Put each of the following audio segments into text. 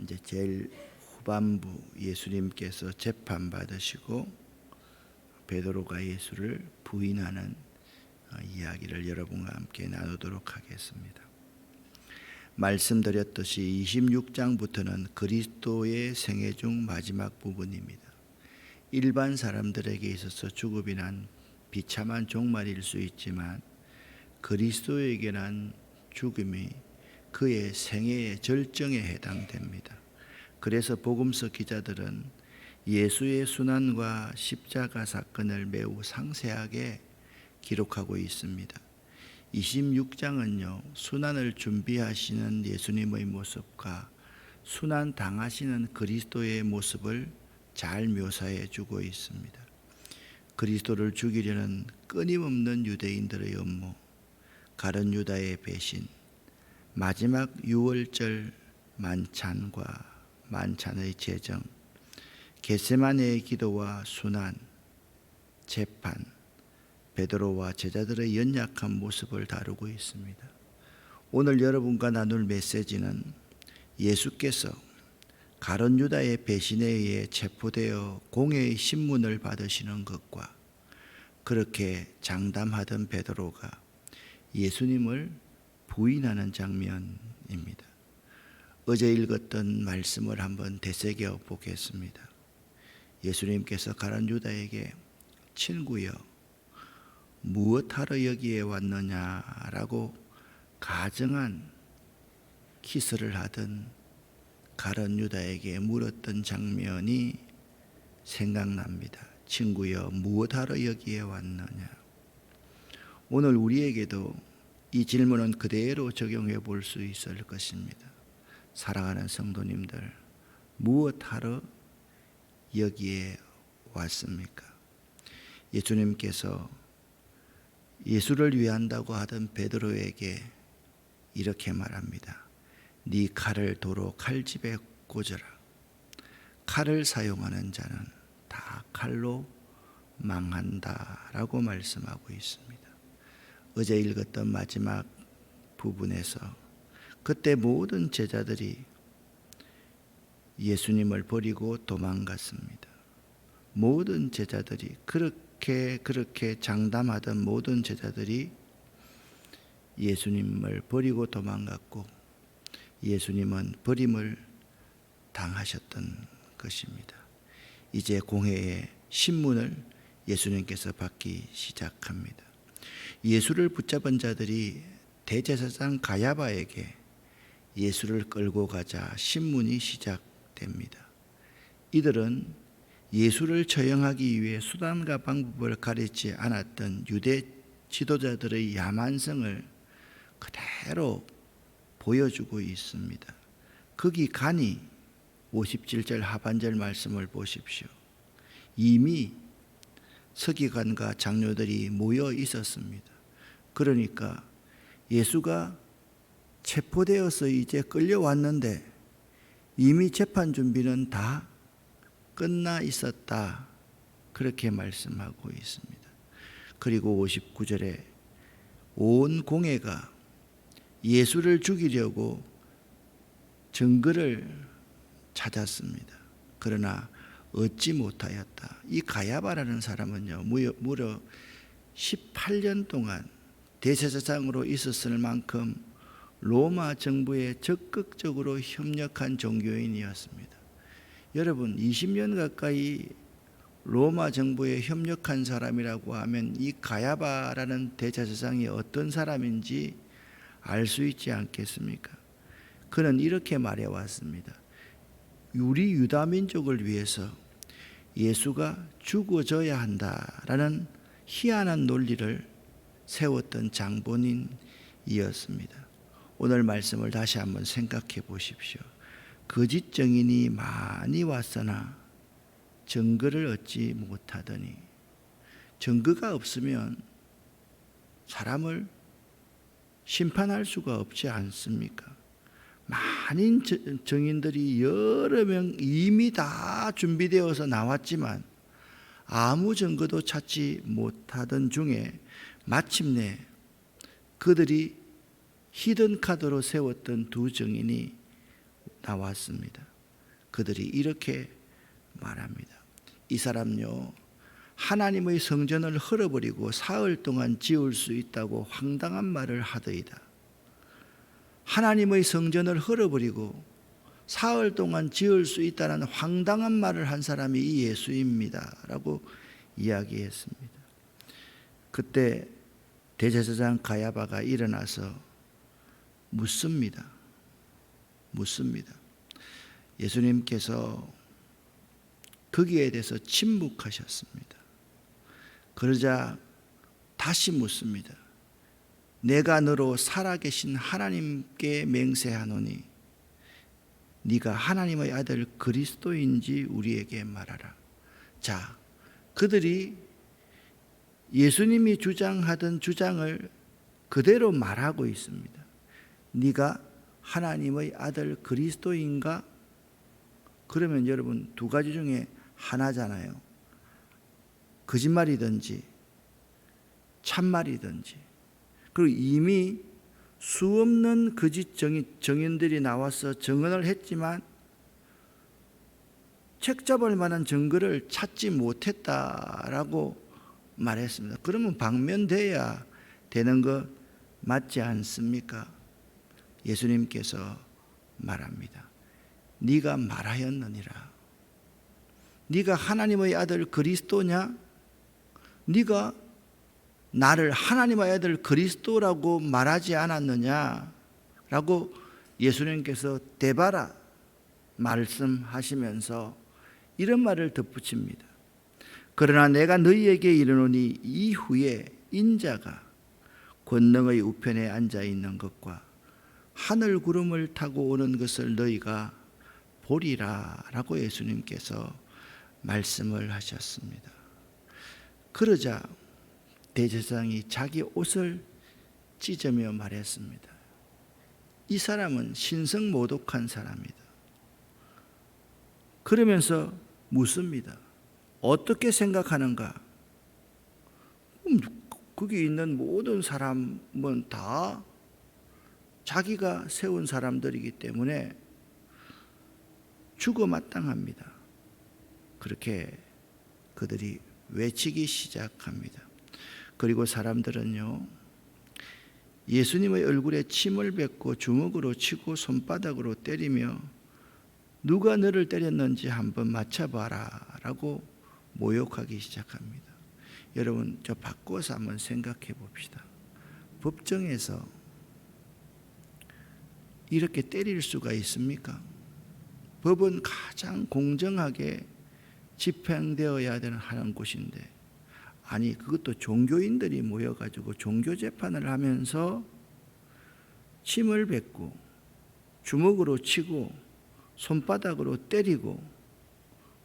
이제 제일 후반부 예수님께서 재판받으시고 베드로가 예수를 부인하는 이야기를 여러분과 함께 나누도록 하겠습니다. 말씀드렸듯이 26장부터는 그리스도의 생애 중 마지막 부분입니다. 일반 사람들에게 있어서 죽음이 난 비참한 종말일 수 있지만 그리스도에게는 죽음이 그의 생애의 절정에 해당됩니다. 그래서 복음서 기자들은 예수의 순환과 십자가 사건을 매우 상세하게 기록하고 있습니다. 26장은요, 순환을 준비하시는 예수님의 모습과 순환 당하시는 그리스도의 모습을 잘 묘사해 주고 있습니다. 그리스도를 죽이려는 끊임없는 유대인들의 음모, 가룟 유다의 배신, 마지막 유월절 만찬과 만찬의 제정, 겟세마네의 기도와 순환, 재판, 베드로와 제자들의 연약한 모습을 다루고 있습니다. 오늘 여러분과 나눌 메시지는 예수께서 가룟 유다의 배신에 의해 체포되어 공회의 신문을 받으시는 것과 그렇게 장담하던 베드로가 예수님을 부인하는 장면입니다. 어제 읽었던 말씀을 한번 되새겨 보겠습니다. 예수님께서 가룟 유다에게 친구여 무엇하러 여기에 왔느냐라고 가정한 키스를 하던 가룟 유다에게 물었던 장면이 생각납니다. 친구여 무엇하러 여기에 왔느냐. 오늘 우리에게도 이 질문은 그대로 적용해 볼 수 있을 것입니다. 사랑하는 성도님들, 무엇하러 여기에 왔습니까? 예수님께서 예수를 위한다고 하던 베드로에게 이렇게 말합니다. 네 칼을 도로 칼집에 꽂아라. 칼을 사용하는 자는 다 칼로 망한다라고 말씀하고 있습니다. 어제 읽었던 마지막 부분에서 그때 모든 제자들이 예수님을 버리고 도망갔습니다. 모든 제자들이 그렇게 장담하던 모든 제자들이 예수님을 버리고 도망갔고 예수님은 버림을 당하셨던 것입니다. 이제 공회의 신문을 예수님께서 받기 시작합니다. 예수를 붙잡은 자들이 대제사장 가야바에게 예수를 끌고 가자 신문이 시작됩니다. 이들은 예수를 처형하기 위해 수단과 방법을 가리지 않았던 유대 지도자들의 야만성을 그대로 보여주고 있습니다. 거기 가니 57절 하반절 말씀을 보십시오. 이미 서기관과 장로들이 모여 있었습니다. 그러니까 예수가 체포되어서 이제 끌려왔는데 이미 재판 준비는 다 끝나 있었다. 그렇게 말씀하고 있습니다. 그리고 59절에 온 공회가 예수를 죽이려고 증거를 찾았습니다. 그러나 얻지 못하였다. 이 가야바라는 사람은요, 무려 18년 동안 대제사장으로 있었을 만큼 로마 정부에 적극적으로 협력한 종교인이었습니다. 여러분, 20년 가까이 로마 정부에 협력한 사람이라고 하면 이 가야바라는 대제사장이 어떤 사람인지 알 수 있지 않겠습니까? 그는 이렇게 말해왔습니다. 우리 유다 민족을 위해서 예수가 죽어져야 한다라는 희한한 논리를 세웠던 장본인이었습니다. 오늘 말씀을 다시 한번 생각해 보십시오. 거짓 증인이 많이 왔으나 증거를 얻지 못하더니, 증거가 없으면 사람을 심판할 수가 없지 않습니까? 많은 증인들이 여러 명 이미 다 준비되어서 나왔지만 아무 증거도 찾지 못하던 중에 마침내 그들이 히든 카드로 세웠던 두 증인이 나왔습니다. 그들이 이렇게 말합니다. 이 사람요, 하나님의 성전을 헐어버리고 사흘 동안 지을 수 있다고 황당한 말을 하더이다. 하나님의 성전을 헐어버리고 사흘 동안 지을 수 있다는 황당한 말을 한 사람이 이 예수입니다 라고 이야기했습니다. 그때 대제사장 가야바가 일어나서 묻습니다. 예수님께서 거기에 대해서 침묵하셨습니다. 그러자 다시 묻습니다. 내가 너로 살아계신 하나님께 맹세하노니 네가 하나님의 아들 그리스도인지 우리에게 말하라. 자, 그들이 예수님이 주장하던 주장을 그대로 말하고 있습니다. 네가 하나님의 아들 그리스도인가? 그러면 여러분 두 가지 중에 하나잖아요. 거짓말이든지 참말이든지. 그리고 이미 수없는 거짓 증인들이 나와서 증언을 했지만 책잡을 만한 증거를 찾지 못했다라고 말했습니다. 그러면 방면돼야 되는 거 맞지 않습니까? 예수님께서 말합니다. 네가 말하였느니라. 네가 하나님의 아들 그리스도냐? 네가 나를 하나님의 아들 그리스도라고 말하지 않았느냐? 라고 예수님께서 대바라 말씀하시면서 이런 말을 덧붙입니다. 그러나 내가 너희에게 이르노니 이후에 인자가 권능의 우편에 앉아 있는 것과 하늘 구름을 타고 오는 것을 너희가 보리라 라고 예수님께서 말씀을 하셨습니다. 그러자 대제사장이 자기 옷을 찢으며 말했습니다. 이 사람은 신성모독한 사람이다. 그러면서 묻습니다. 어떻게 생각하는가? 거기 있는 모든 사람은 다 자기가 세운 사람들이기 때문에 죽어 마땅합니다. 그렇게 그들이 외치기 시작합니다. 그리고 사람들은요, 예수님의 얼굴에 침을 뱉고 주먹으로 치고 손바닥으로 때리며 누가 너를 때렸는지 한번 맞춰봐라 라고 모욕하기 시작합니다. 여러분, 저 바꿔서 한번 생각해 봅시다. 법정에서 이렇게 때릴 수가 있습니까? 법은 가장 공정하게 집행되어야 하는 곳인데, 아니 그것도 종교인들이 모여가지고 종교재판을 하면서 침을 뱉고 주먹으로 치고 손바닥으로 때리고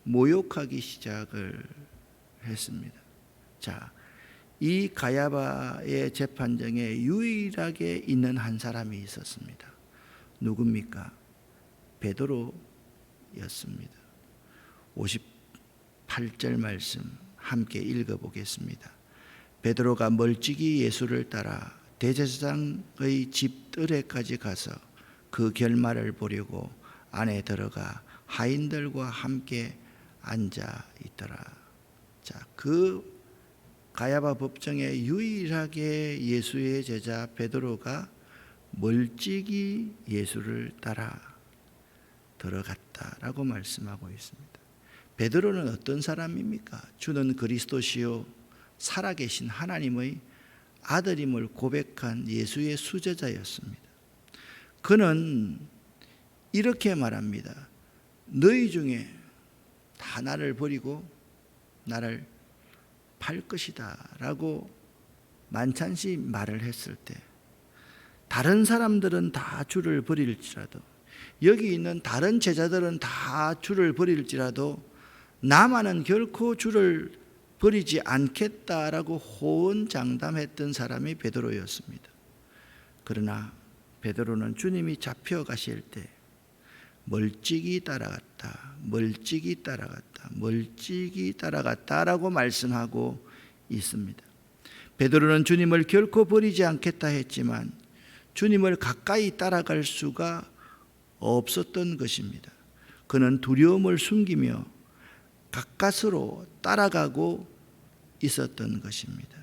모욕하기 시작을 했습니다. 자, 이 가야바의 재판정에 유일하게 있는 한 사람이 있었습니다. 누굽니까? 베드로였습니다. 58절 말씀 함께 읽어보겠습니다. 베드로가 멀찍이 예수를 따라 대제사장의 집 뜰에까지 가서 그 결말을 보려고 안에 들어가 하인들과 함께 앉아 있더라. 자, 그 가야바 법정에 유일하게 예수의 제자 베드로가 멀찍이 예수를 따라 들어갔다라고 말씀하고 있습니다. 베드로는 어떤 사람입니까? 주는 그리스도시요 살아계신 하나님의 아들임을 고백한 예수의 수제자였습니다. 그는 이렇게 말합니다. 너희 중에 다 나를 버리고 나를 팔 것이다 라고 만찬시 말을 했을 때, 다른 사람들은 다 주를 버릴지라도, 여기 있는 다른 제자들은 다 주를 버릴지라도 나만은 결코 주를 버리지 않겠다라고 호언장담했던 사람이 베드로였습니다. 그러나 베드로는 주님이 잡혀가실 때 멀찍이 따라갔다, 멀찍이 따라갔다, 멀찍이 따라갔다라고 말씀하고 있습니다. 베드로는 주님을 결코 버리지 않겠다 했지만 주님을 가까이 따라갈 수가 없었던 것입니다. 그는 두려움을 숨기며 가까스로 따라가고 있었던 것입니다.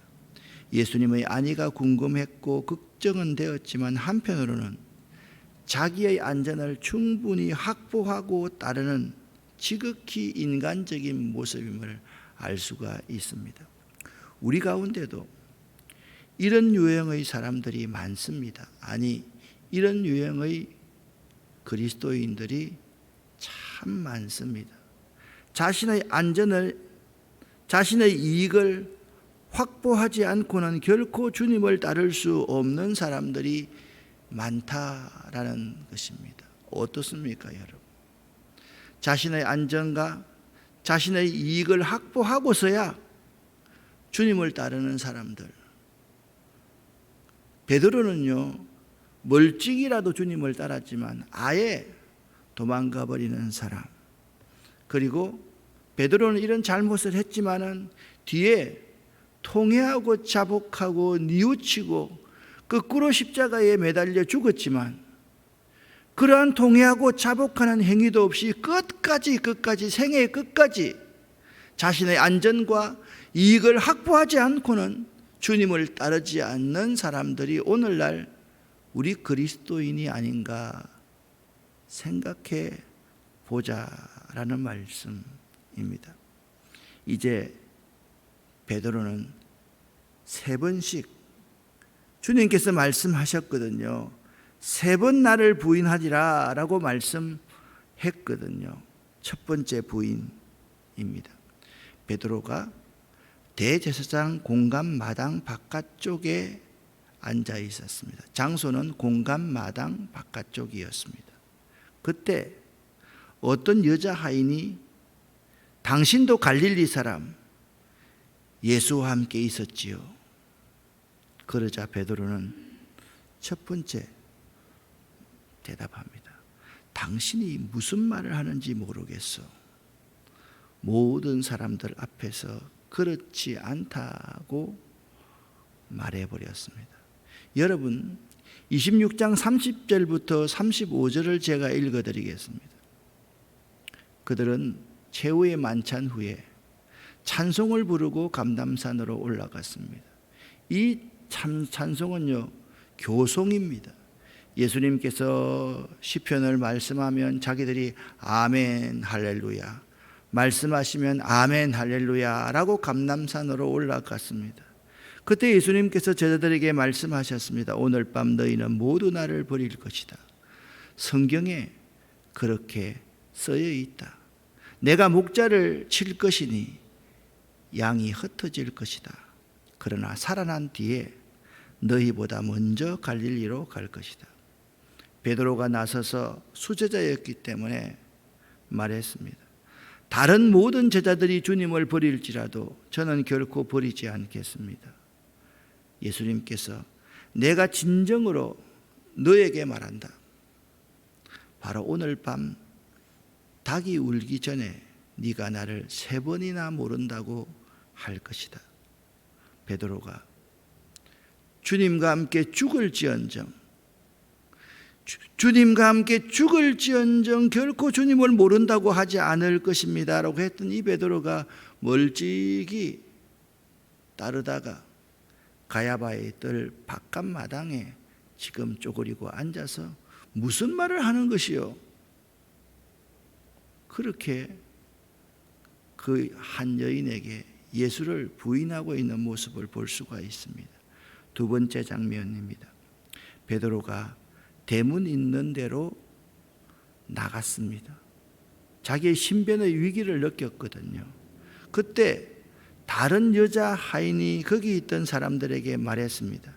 예수님의 안위가 궁금했고 걱정은 되었지만 한편으로는 자기의 안전을 충분히 확보하고 따르는 지극히 인간적인 모습임을 알 수가 있습니다. 우리 가운데도 이런 유형의 사람들이 많습니다. 아니, 이런 유형의 그리스도인들이 참 많습니다. 자신의 안전을, 자신의 이익을 확보하지 않고는 결코 주님을 따를 수 없는 사람들이 많다라는 것입니다. 어떻습니까, 여러분? 자신의 안전과 자신의 이익을 확보하고서야 주님을 따르는 사람들. 베드로는요, 멀찍이라도 주님을 따랐지만 아예 도망가 버리는 사람. 그리고 베드로는 이런 잘못을 했지만은 뒤에 통회하고 자복하고 뉘우치고 거꾸로 십자가에 매달려 죽었지만 그러한 통회하고 자복하는 행위도 없이 끝까지 생애의 끝까지 자신의 안전과 이익을 확보하지 않고는 주님을 따르지 않는 사람들이 오늘날 우리 그리스도인이 아닌가 생각해 보자라는 말씀입니다. 이제 베드로는 3번씩 주님께서 말씀하셨거든요. 3번 나를 부인하리라 라고 말씀했거든요. 첫 번째 부인입니다. 베드로가 대제사장 공감마당 바깥쪽에 앉아 있었습니다. 장소는 공감마당 바깥쪽이었습니다. 그때 어떤 여자 하인이 당신도 갈릴리 사람 예수와 함께 있었지요. 그러자 베드로는 첫 번째 대답합니다. 당신이 무슨 말을 하는지 모르겠어. 모든 사람들 앞에서 그렇지 않다고 말해버렸습니다. 여러분, 26장 30절부터 35절을 제가 읽어드리겠습니다. 그들은 최후의 만찬 후에 찬송을 부르고 감람산으로 올라갔습니다. 이 찬송은요, 교송입니다. 예수님께서 시편을 말씀하면 자기들이 아멘 할렐루야, 말씀하시면 아멘 할렐루야 라고 감람산으로 올라갔습니다. 그때 예수님께서 제자들에게 말씀하셨습니다. 오늘 밤 너희는 모두 나를 버릴 것이다. 성경에 그렇게 쓰여 있다. 내가 목자를 칠 것이니 양이 흩어질 것이다. 그러나 살아난 뒤에 너희보다 먼저 갈릴리로 갈 것이다. 베드로가 나서서 수제자였기 때문에 말했습니다. 다른 모든 제자들이 주님을 버릴지라도 저는 결코 버리지 않겠습니다. 예수님께서 내가 진정으로 너에게 말한다. 바로 오늘 밤 닭이 울기 전에 네가 나를 3번이나 모른다고 할 것이다. 베드로가 주님과 함께 죽을지언정 결코 주님을 모른다고 하지 않을 것입니다 라고 했던 이 베드로가 멀찍이 따르다가 가야바의 뜰 바깥마당에 지금 쪼그리고 앉아서 무슨 말을 하는 것이요? 그렇게 그 한 여인에게 예수를 부인하고 있는 모습을 볼 수가 있습니다. 두 번째 장면입니다. 베드로가 대문 있는 대로 나갔습니다. 자기의 신변의 위기를 느꼈거든요. 그때 다른 여자 하인이 거기 있던 사람들에게 말했습니다.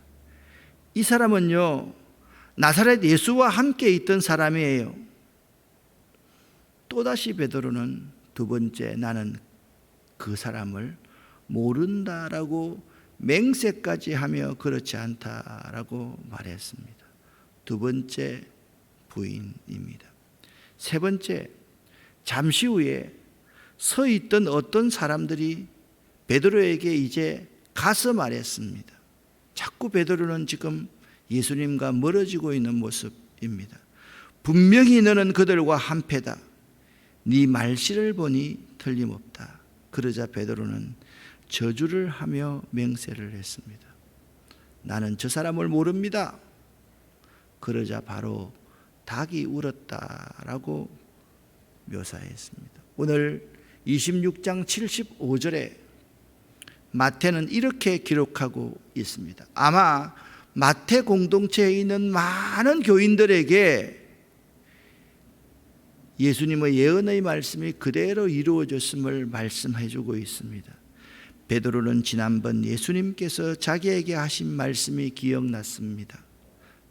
이 사람은요, 나사렛 예수와 함께 있던 사람이에요. 또다시 베드로는 두 번째 나는 그 사람을 모른다라고 맹세까지 하며 그렇지 않다라고 말했습니다. 두 번째 부인입니다. 세 번째, 잠시 후에 서 있던 어떤 사람들이 베드로에게 이제 가서 말했습니다. 자꾸 베드로는 지금 예수님과 멀어지고 있는 모습입니다. 분명히 너는 그들과 한패다. 네 말씨를 보니 틀림없다. 그러자 베드로는 저주를 하며 맹세를 했습니다. 나는 저 사람을 모릅니다. 그러자 바로 닭이 울었다라고 묘사했습니다. 오늘 26장 75절에 마태는 이렇게 기록하고 있습니다. 아마 마태 공동체에 있는 많은 교인들에게 예수님의 예언의 말씀이 그대로 이루어졌음을 말씀해주고 있습니다. 베드로는 지난번 예수님께서 자기에게 하신 말씀이 기억났습니다.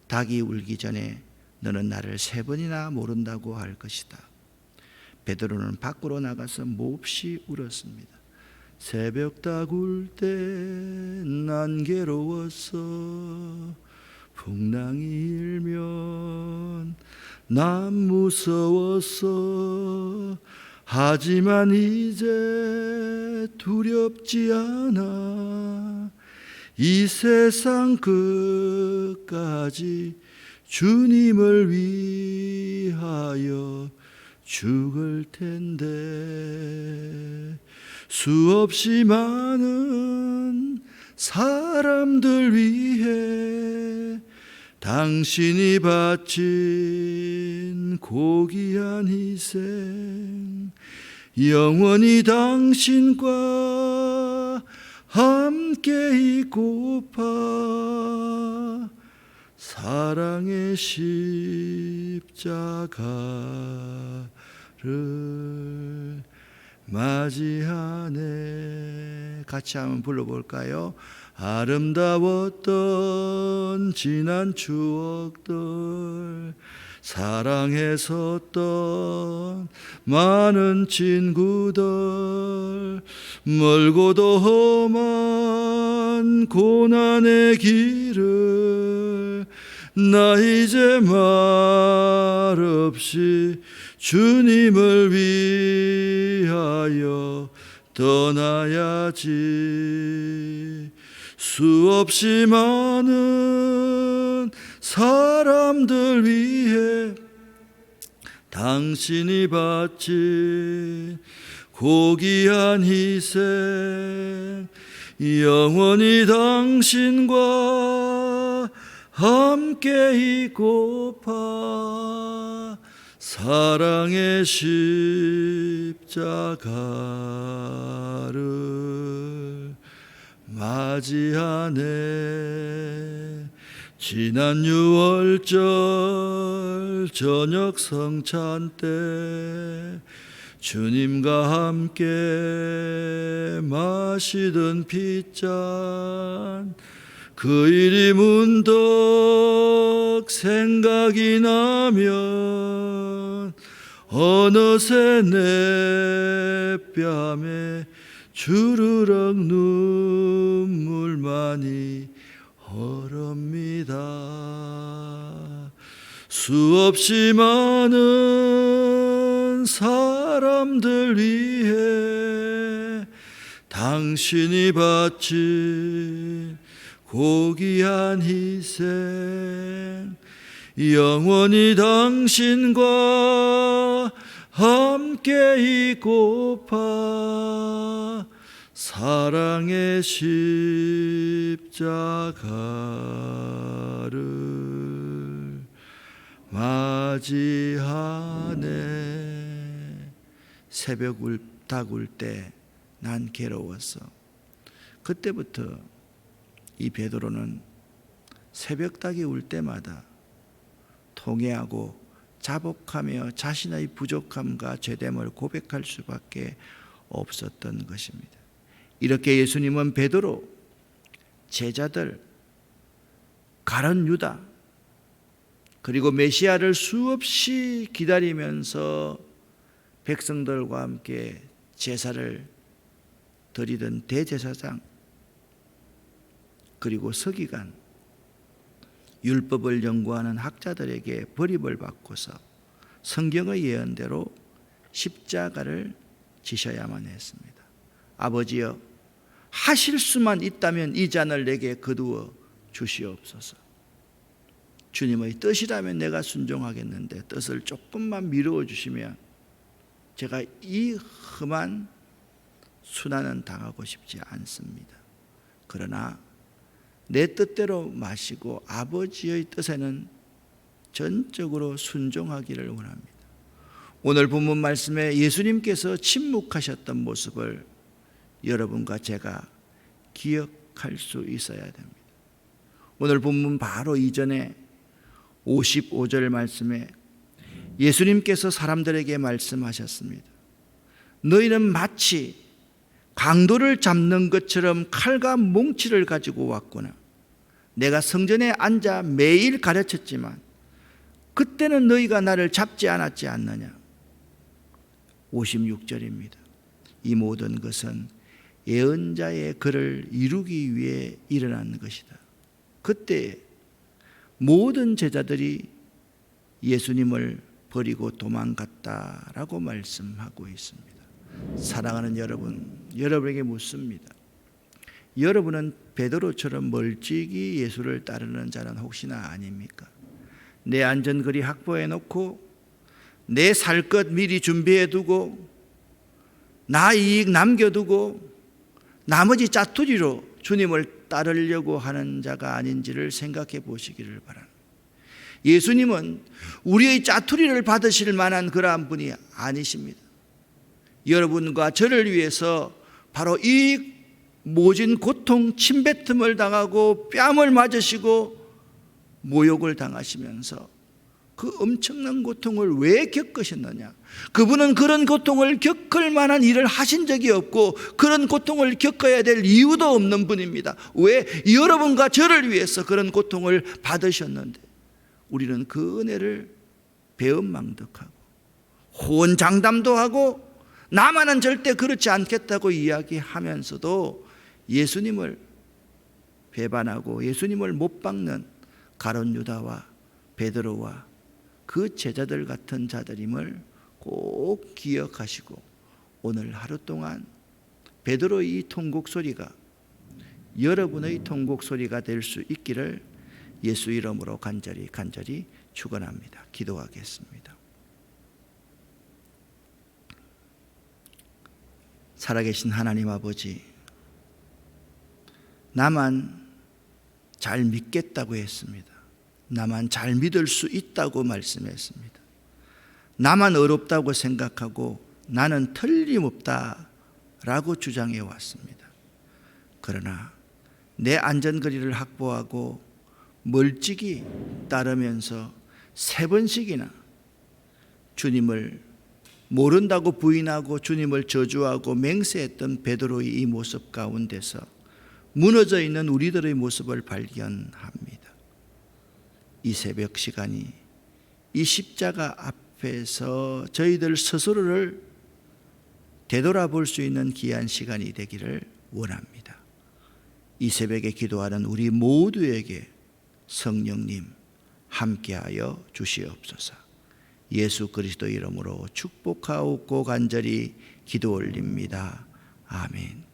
닭이 울기 전에 너는 나를 3번이나 모른다고 할 것이다. 베드로는 밖으로 나가서 몹시 울었습니다. 새벽 울 때 난 괴로웠어. 풍랑이 일면 난 무서웠어. 하지만 이제 두렵지 않아. 이 세상 끝까지 주님을 위하여 죽을 텐데. 수없이 많은 사람들 위해 당신이 바친 고귀한 희생, 영원히 당신과 함께 있고파 사랑의 십자가를 맞이하네. 같이 한번 불러볼까요? 아름다웠던 지난 추억들, 사랑했었던 많은 친구들, 멀고도 험한 고난의 길을 나 이제 말없이 주님을 위하여 떠나야지. 수없이 많은 사람들 위해 당신이 바친 고귀한 희생, 영원히 당신과 함께 있고파 사랑의 십자가를 맞이하네. 지난 6월절 저녁 성찬 때 주님과 함께 마시던 핏잔, 그 일이 문득 생각이 나면 어느새 내 뺨에 주르륵 눈물만이 흐릅니다. 수없이 많은 사람들 위해 당신이 바친 고귀한 희생, 영원히 당신과 함께 있고파 사랑의 십자가를 맞이하네. 새벽 닭 울 때 난 괴로웠어. 그때부터 이 베드로는 새벽 닭이 울 때마다 통회하고 자복하며 자신의 부족함과 죄됨을 고백할 수밖에 없었던 것입니다. 이렇게 예수님은 베드로, 제자들, 가룟 유다, 그리고 메시아를 수없이 기다리면서 백성들과 함께 제사를 드리던 대제사장, 그리고 서기관, 율법을 연구하는 학자들에게 버림을 받고서 성경의 예언대로 십자가를 지셔야만 했습니다. 아버지여, 하실 수만 있다면 이 잔을 내게 거두어 주시옵소서. 주님의 뜻이라면 내가 순종하겠는데 뜻을 조금만 미루어 주시면 제가 이 험한 순환은 당하고 싶지 않습니다. 그러나 내 뜻대로 마시고 아버지의 뜻에는 전적으로 순종하기를 원합니다. 오늘 본문 말씀에 예수님께서 침묵하셨던 모습을 여러분과 제가 기억할 수 있어야 됩니다. 오늘 본문 바로 이전에 55절 말씀에 예수님께서 사람들에게 말씀하셨습니다. 너희는 마치 강도를 잡는 것처럼 칼과 몽치를 가지고 왔구나. 내가 성전에 앉아 매일 가르쳤지만 그때는 너희가 나를 잡지 않았지 않느냐. 56절입니다. 이 모든 것은 예언자의 글을 이루기 위해 일어난 것이다. 그때 모든 제자들이 예수님을 버리고 도망갔다라고 말씀하고 있습니다. 사랑하는 여러분, 여러분에게 묻습니다. 여러분은 베드로처럼 멀찍이 예수를 따르는 자는 혹시나 아닙니까? 내 안전거리 확보해 놓고 내 살 것 미리 준비해 두고 나 이익 남겨두고 나머지 짜투리로 주님을 따르려고 하는 자가 아닌지를 생각해 보시기를 바랍니다. 예수님은 우리의 짜투리를 받으실 만한 그러한 분이 아니십니다. 여러분과 저를 위해서 바로 이 모진 고통, 침뱉음을 당하고 뺨을 맞으시고 모욕을 당하시면서 그 엄청난 고통을 왜 겪으셨느냐? 그분은 그런 고통을 겪을 만한 일을 하신 적이 없고 그런 고통을 겪어야 될 이유도 없는 분입니다. 왜? 여러분과 저를 위해서 그런 고통을 받으셨는데 우리는 그 은혜를 배은망덕하고 호언장담도 하고 나만은 절대 그렇지 않겠다고 이야기하면서도 예수님을 배반하고 예수님을 못 박는 가룟 유다와 베드로와 그 제자들 같은 자들임을 꼭 기억하시고 오늘 하루 동안 베드로의 이 통곡 소리가 여러분의 통곡 소리가 될 수 있기를 예수 이름으로 간절히 축원합니다. 기도하겠습니다. 살아계신 하나님 아버지, 나만 잘 믿겠다고 했습니다. 나만 잘 믿을 수 있다고 말씀했습니다. 나만 어렵다고 생각하고 나는 틀림없다라고 주장해 왔습니다. 그러나 내 안전거리를 확보하고 멀찍이 따르면서 3번씩이나 주님을 모른다고 부인하고 주님을 저주하고 맹세했던 베드로의 이 모습 가운데서 무너져 있는 우리들의 모습을 발견합니다. 이 새벽 시간이 이 십자가 앞에서 저희들 스스로를 되돌아볼 수 있는 귀한 시간이 되기를 원합니다. 이 새벽에 기도하는 우리 모두에게 성령님 함께하여 주시옵소서. 예수 그리스도 이름으로 축복하옵고 간절히 기도 올립니다. 아멘.